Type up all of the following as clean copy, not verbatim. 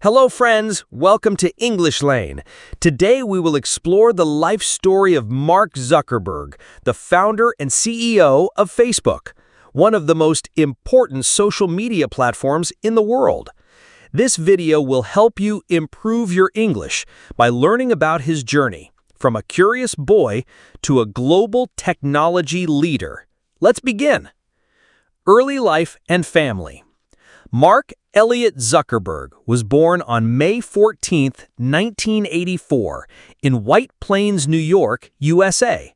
Hello friends, welcome to English Lane. Today we will explore the life story of Mark Zuckerberg, the founder and CEO of Facebook, one of the most important social media platforms in the world. This video will help you improve your English by learning about his journey, from a curious boy to a global technology leader. Let's begin. Early life and family. Mark Elliott Zuckerberg was born on May 14, 1984, in White Plains, New York, USA.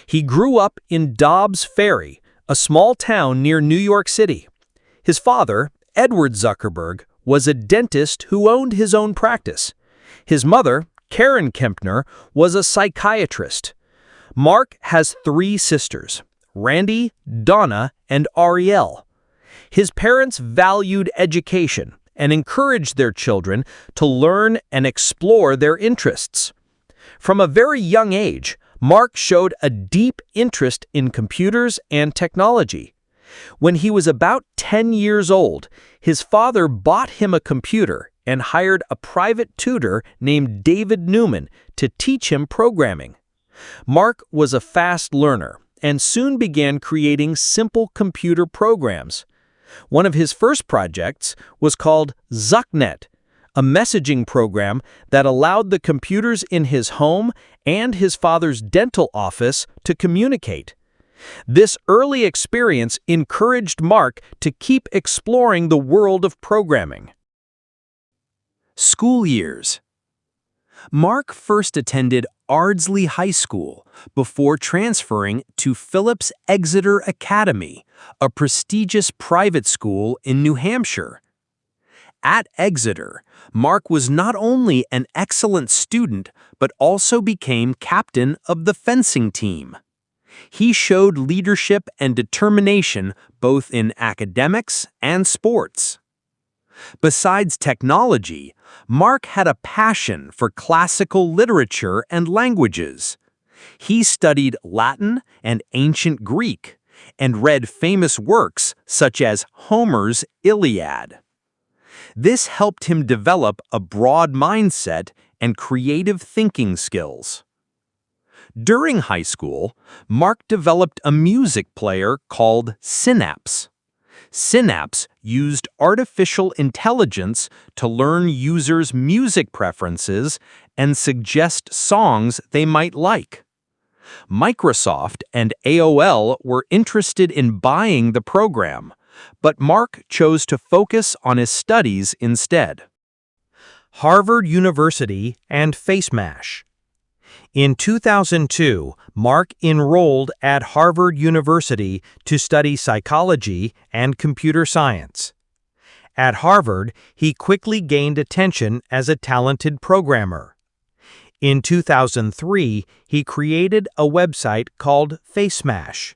He grew up in Dobbs Ferry, a small town near New York City. His father, Edward Zuckerberg, was a dentist who owned his own practice. His mother, Karen Kempner, was a psychiatrist. Mark has three sisters, Randy, Donna, and Ariel. His parents valued education and encouraged their children to learn and explore their interests. From a very young age, Mark showed a deep interest in computers and technology. When he was about 10 years old, his father bought him a computer and hired a private tutor named David Newman to teach him programming. Mark was a fast learner and soon began creating simple computer programs. One of his first projects was called ZuckNet, a messaging program that allowed the computers in his home and his father's dental office to communicate. This early experience encouraged Mark to keep exploring the world of programming. School years. Mark first attended Ardsley High School before transferring to Phillips Exeter Academy, a prestigious private school in New Hampshire. At Exeter, Mark was not only an excellent student but also became captain of the fencing team. He showed leadership and determination both in academics and sports. Besides technology, Mark had a passion for classical literature and languages. He studied Latin and ancient Greek and read famous works such as Homer's Iliad. This helped him develop a broad mindset and creative thinking skills. During high school, Mark developed a music player called Synapse. Synapse used artificial intelligence to learn users' music preferences and suggest songs they might like. Microsoft and AOL were interested in buying the program, but Mark chose to focus on his studies instead. Harvard University and FaceMash. In 2002, Mark enrolled at Harvard University to study psychology and computer science. At Harvard, he quickly gained attention as a talented programmer. In 2003, he created a website called FaceMash.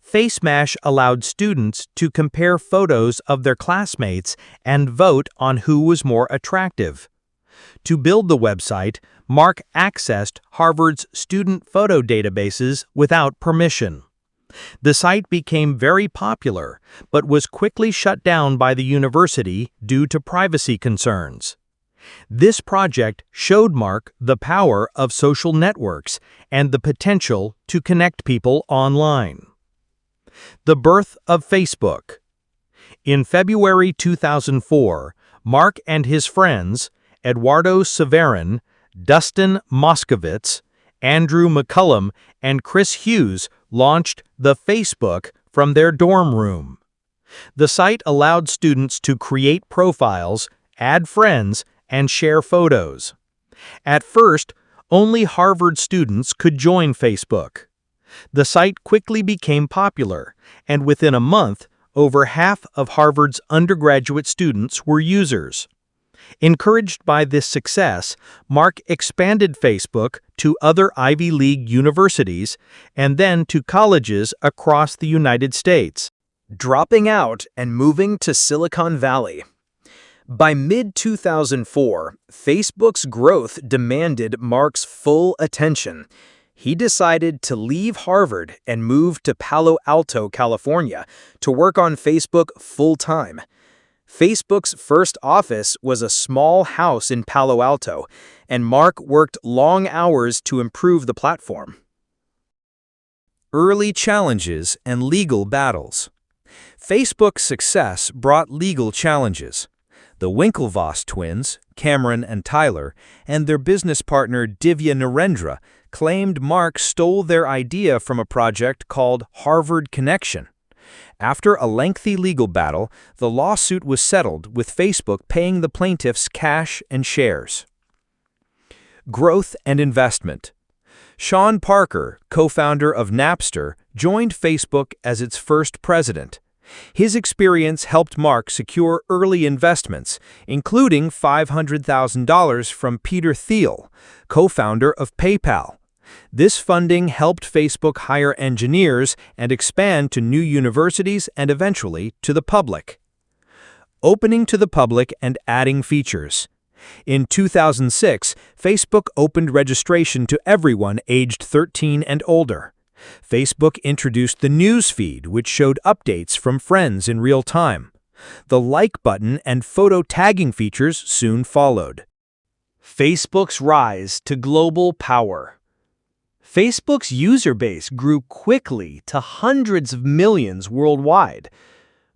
FaceMash allowed students to compare photos of their classmates and vote on who was more attractive. To build the website, Mark accessed Harvard's student photo databases without permission. The site became very popular, but was quickly shut down by the university due to privacy concerns. This project showed Mark the power of social networks and the potential to connect people online. The birth of Facebook. In February 2004, Mark and his friends, Eduardo Severin, Dustin Moskovitz, Andrew McCullum, and Chris Hughes launched the Facebook from their dorm room. The site allowed students to create profiles, add friends, and share photos. At first, only Harvard students could join Facebook. The site quickly became popular, and within a month, over half of Harvard's undergraduate students were users. Encouraged by this success, Mark expanded Facebook to other Ivy League universities and then to colleges across the United States. Dropping out and moving to Silicon Valley. By mid-2004, Facebook's growth demanded Mark's full attention. He decided to leave Harvard and move to Palo Alto, California, to work on Facebook full-time. Facebook's first office was a small house in Palo Alto, and Mark worked long hours to improve the platform. Early challenges and legal battles. Facebook's success brought legal challenges. The Winklevoss twins, Cameron and Tyler, and their business partner Divya Narendra claimed Mark stole their idea from a project called Harvard Connection. After a lengthy legal battle, the lawsuit was settled, with Facebook paying the plaintiffs cash and shares. Growth and investment. Sean Parker, co-founder of Napster, joined Facebook as its first president. His experience helped Mark secure early investments, including $500,000 from Peter Thiel, co-founder of PayPal. This funding helped Facebook hire engineers and expand to new universities and eventually to the public. Opening to the public and adding features. In 2006, Facebook opened registration to everyone aged 13 and older. Facebook introduced the News feed, which showed updates from friends in real time. The like button and photo tagging features soon followed. Facebook's rise to global power. Facebook's user base grew quickly to hundreds of millions worldwide.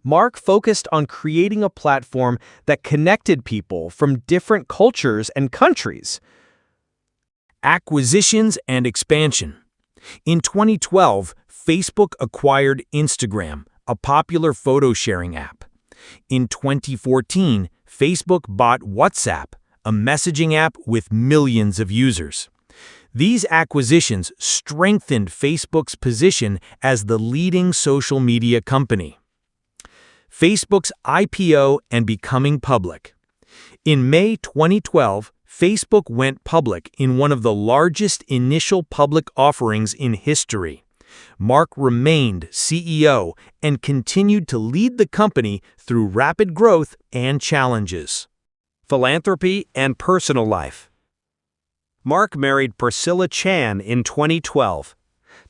Mark focused on creating a platform that connected people from different cultures and countries. Acquisitions and expansion. In 2012, Facebook acquired Instagram, a popular photo-sharing app. In 2014, Facebook bought WhatsApp, a messaging app with millions of users. These acquisitions strengthened Facebook's position as the leading social media company. Facebook's IPO and becoming public. In May 2012, Facebook went public in one of the largest initial public offerings in history. Mark remained CEO and continued to lead the company through rapid growth and challenges. Philanthropy and personal life. Mark married Priscilla Chan in 2012.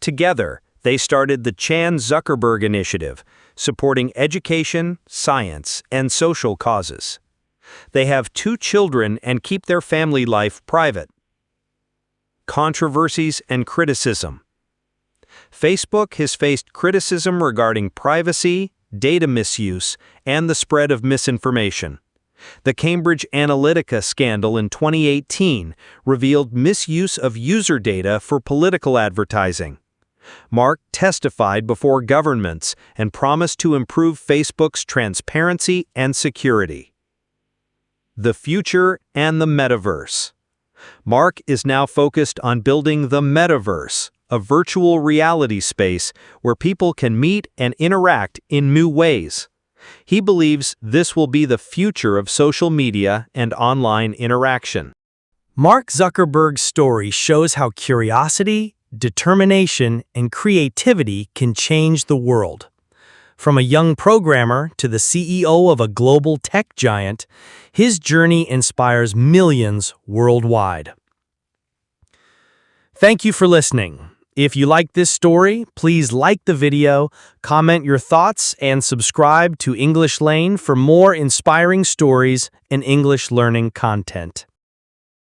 Together, they started the Chan-Zuckerberg Initiative, supporting education, science, and social causes. They have 2 children and keep their family life private. Controversies and criticism. Facebook has faced criticism regarding privacy, data misuse, and the spread of misinformation. The Cambridge Analytica scandal in 2018 revealed misuse of user data for political advertising. Mark testified before governments and promised to improve Facebook's transparency and security. The future and the metaverse. Mark is now focused on building the metaverse, a virtual reality space where people can meet and interact in new ways. He believes this will be the future of social media and online interaction. Mark Zuckerberg's story shows how curiosity, determination, and creativity can change the world. From a young programmer to the CEO of a global tech giant, his journey inspires millions worldwide. Thank you for listening. If you like this story, please like the video, comment your thoughts, and subscribe to English Lane for more inspiring stories and English learning content.